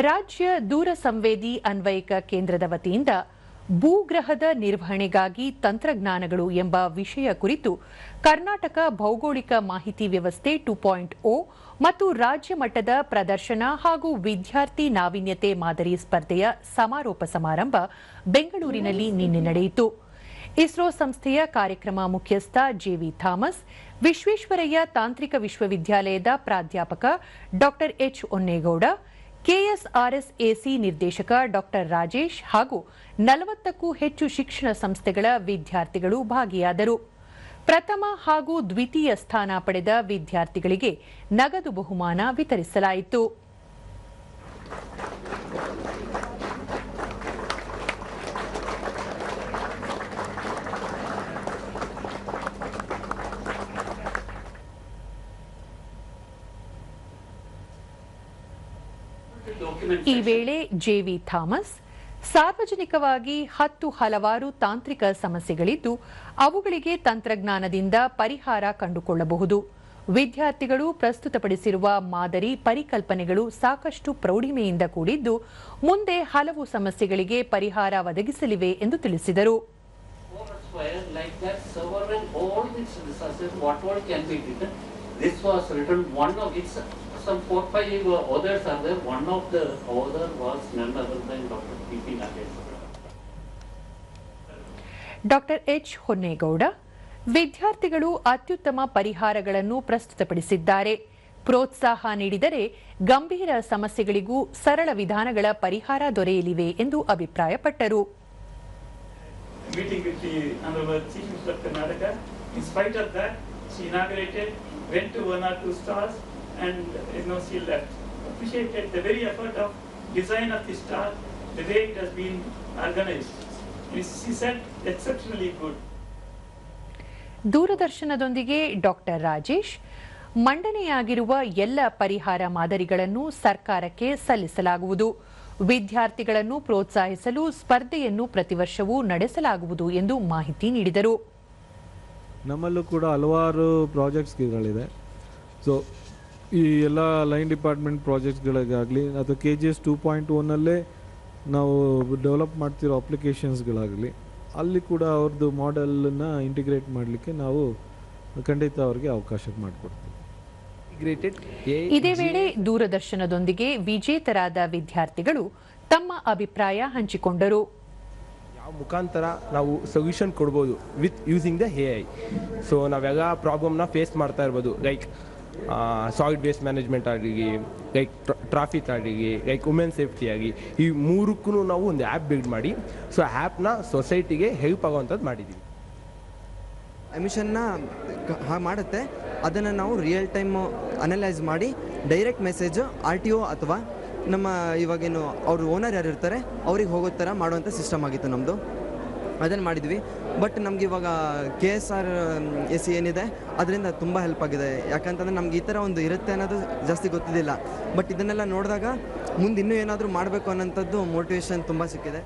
ರಾಜ್ಯ ದೂರ ಸಂವೇದಿ ಅನ್ವಯಿಕ ಕೇಂದ್ರದ ವತಿಯಿಂದ ಭೂಗ್ರಹದ ನಿರ್ವಹಣೆಗಾಗಿ ತಂತ್ರಜ್ಞಾನಗಳು ಎಂಬ ವಿಷಯ ಕುರಿತು ಕರ್ನಾಟಕ ಭೌಗೋಳಿಕ ಮಾಹಿತಿ ವ್ಯವಸ್ಥೆ 2.0 ಮತ್ತು ರಾಜ್ಯ ಮಟ್ಟದ ಪ್ರದರ್ಶನ ಹಾಗೂ ವಿದ್ಯಾರ್ಥಿ ನಾವೀನ್ಯತೆ ಮಾದರಿ ಸ್ಪರ್ಧೆಯ ಸಮಾರೋಪ ಸಮಾರಂಭ ಬೆಂಗಳೂರಿನಲ್ಲಿ ನಿನ್ನೆ ನಡೆಯಿತು. ಇಸ್ರೋ ಸಂಸ್ಥೆಯ ಕಾರ್ಯಕ್ರಮ ಮುಖ್ಯಸ್ಥ ಜೆವಿ ಥಾಮಸ್, ವಿಶ್ವೇಶ್ವರಯ್ಯ ತಾಂತ್ರಿಕ ವಿಶ್ವವಿದ್ಯಾಲಯದ ಪ್ರಾಧ್ಯಾಪಕ ಡಾ ಎಚ್ ಹೊನ್ನೇಗೌಡ, ಕೆಎಸ್ಆರ್ಎಸ್-ಎಸಿ ನಿರ್ದೇಶಕ ಡಾ ರಾಜೇಶ್ ಹಾಗೂ 40ಕ್ಕೂ ಹೆಚ್ಚು ಶಿಕ್ಷಣ ಸಂಸ್ಥೆಗಳ ವಿದ್ಯಾರ್ಥಿಗಳು ಭಾಗಿಯಾದರು. ಪ್ರಥಮ ಹಾಗೂ ದ್ವಿತೀಯ ಸ್ಥಾನ ಪಡೆದ ವಿದ್ಯಾರ್ಥಿಗಳಿಗೆ ನಗದು ಬಹುಮಾನ ವಿತರಿಸಲಾಯಿತು. ಈ ವೇಳೆ ಜೆವಿ ಥಾಮಸ್, ಸಾರ್ವಜನಿಕವಾಗಿ ಹಲವಾರು ತಾಂತ್ರಿಕ ಸಮಸ್ಯೆಗಳಿದ್ದು ಅವುಗಳಿಗೆ ತಂತ್ರಜ್ಞಾನದಿಂದ ಪರಿಹಾರ ಕಂಡುಕೊಳ್ಳಬಹುದು. ವಿದ್ಯಾರ್ಥಿಗಳು ಪ್ರಸ್ತುತಪಡಿಸಿರುವ ಮಾದರಿ ಪರಿಕಲ್ಪನೆಗಳು ಸಾಕಷ್ಟು ಪ್ರೌಢಿಮೆಯಿಂದ ಕೂಡಿದ್ದು ಮುಂದೆ ಹಲವು ಸಮಸ್ಯೆಗಳಿಗೆ ಪರಿಹಾರ ಒದಗಿಸಲಿವೆ ಎಂದು ತಿಳಿಸಿದರು. Some 4-5 others are there. One of the author was none other than Dr. P.P. Nagesh. ಡಾ ಎಚ್ ಹೊನ್ನೇಗೌಡ, ವಿದ್ಯಾರ್ಥಿಗಳು ಅತ್ಯುತ್ತಮ ಪರಿಹಾರಗಳನ್ನು ಪ್ರಸ್ತುತಪಡಿಸಿದ್ದಾರೆ. ಪ್ರೋತ್ಸಾಹ ನೀಡಿದರೆ ಗಂಭೀರ ಸಮಸ್ಯೆಗಳಿಗೂ ಸರಳ ವಿಧಾನಗಳ ಪರಿಹಾರ ದೊರೆಯಲಿವೆ ಎಂದು ಅಭಿಪ್ರಾಯಪಟ್ಟರು. Meeting with the Honorable Chief Minister of Karnataka, in spite of that, she inaugurated, went to 1 or 2 stars, and she left. Appreciated the very effort of design of the star, the way it has been organized. She said exceptionally good. ದೂರದರ್ಶನದೊಂದಿಗೆ ಡಾ ರಾಜೇಶ್, ಮಂಡನೆಯಾಗಿರುವ ಎಲ್ಲ ಪರಿಹಾರ ಮಾದರಿಗಳನ್ನು ಸರ್ಕಾರಕ್ಕೆ ಸಲ್ಲಿಸಲಾಗುವುದು. ವಿದ್ಯಾರ್ಥಿಗಳನ್ನು ಪ್ರೋತ್ಸಾಹಿಸಲು ಸ್ಪರ್ಧೆಯನ್ನು ಪ್ರತಿ ವರ್ಷವೂ ನಡೆಸಲಾಗುವುದು ಎಂದು ಮಾಹಿತಿ ನೀಡಿದರು. ನಮ್ಮಲ್ಲೂ ಕೂಡ ಹಲವಾರು ಪ್ರಾಜೆಕ್ಟ್ಸ್ಗಳಿದೆ. ಸೊ ಈ ಎಲ್ಲ ಲೈನ್ ಡಿಪಾರ್ಟ್ಮೆಂಟ್ ಪ್ರಾಜೆಕ್ಟ್ಸ್ಗಳಿಗಾಗಲಿ ಅಥವಾ KGS 2.1ನಲ್ಲೇ ನಾವು ಡೆವಲಪ್ ಮಾಡ್ತಿರೋ ಅಪ್ಲಿಕೇಶನ್ಸ್ಗಳಾಗಲಿ ಅಲ್ಲಿ ಕೂಡ ಅವ್ರದ್ದು ಮಾಡೆಲನ್ನು ಇಂಟಿಗ್ರೇಟ್ ಮಾಡಲಿಕ್ಕೆ ನಾವು ಖಂಡಿತ ಅವ್ರಿಗೆ ಅವಕಾಶ ಮಾಡಿಕೊಡ್ತೀವಿ. ಇದೇ ವೇಳೆ ದೂರದರ್ಶನದೊಂದಿಗೆ ವಿಜೇತರಾದ ವಿದ್ಯಾರ್ಥಿಗಳು ತಮ್ಮ ಅಭಿಪ್ರಾಯ ಹಂಚಿಕೊಂಡರು. ಯಾವ ಮುಖಾಂತರ ನಾವು ಸೊಲ್ಯೂಷನ್ ಕೊಡ್ಬೋದು with using the AI. So ನಾವೆಲ್ಲ ಪ್ರಾಬ್ಲಮ್ನ ಫೇಸ್ ಮಾಡ್ತಾ ಇರ್ಬೋದು, ಲೈಕ್ ಸಾಲಿಡ್ ವೇಸ್ಟ್ ಮ್ಯಾನೇಜ್ಮೆಂಟ್ ಆಗಿ, ಲೈಕ್ ಟ್ರಾಫಿಕ್ ಆಗಿ, ಲೈಕ್ ವುಮೆನ್ ಸೇಫ್ಟಿ ಆಗಿ, ಈ ಮೂರಕ್ಕೂ ನಾವು ಒಂದು ಆ್ಯಪ್ ಬಿಲ್ಡ್ ಮಾಡಿ ಸೊ ಆ್ಯಪ್ನ ಸೊಸೈಟಿಗೆ ಹೆಲ್ಪ್ ಆಗೋವಂಥದ್ದು ಮಾಡಿದ್ದೀವಿ. ಎಮಿಷನ್ನ ಮಾಡುತ್ತೆ, ಅದನ್ನು ನಾವು ರಿಯಲ್ ಟೈಮ್ ಅನಲೈಸ್ ಮಾಡಿ ಡೈರೆಕ್ಟ್ ಮೆಸೇಜು RTO ಅಥವಾ ನಮ್ಮ ಇವಾಗೇನು ಅವ್ರ ಓನರ್ ಯಾರು ಇರ್ತಾರೆ ಅವ್ರಿಗೆ ಹೋಗೋ ಥರ ಮಾಡುವಂಥ ಸಿಸ್ಟಮ್ ಆಗಿತ್ತು ನಮ್ಮದು. ಅದನ್ನು ಮಾಡಿದ್ವಿ. ಬಟ್ ನಮ್ಗೆ ಇವಾಗ KSR-SE ಏನಿದೆ ಅದರಿಂದ ತುಂಬ ಹೆಲ್ಪ್ ಆಗಿದೆ. ಯಾಕಂತಂದರೆ ನಮ್ಗೆ ಈ ಥರ ಒಂದು ಇರುತ್ತೆ ಅನ್ನೋದು ಜಾಸ್ತಿ ಗೊತ್ತಿದ್ದಿಲ್ಲ. ಬಟ್ ಇದನ್ನೆಲ್ಲ ನೋಡಿದಾಗ ಮುಂದೆ ಇನ್ನೂ ಏನಾದರೂ ಮಾಡಬೇಕು ಅನ್ನೋಂಥದ್ದು ಮೋಟಿವೇಶನ್ ತುಂಬ ಸಿಕ್ಕಿದೆ.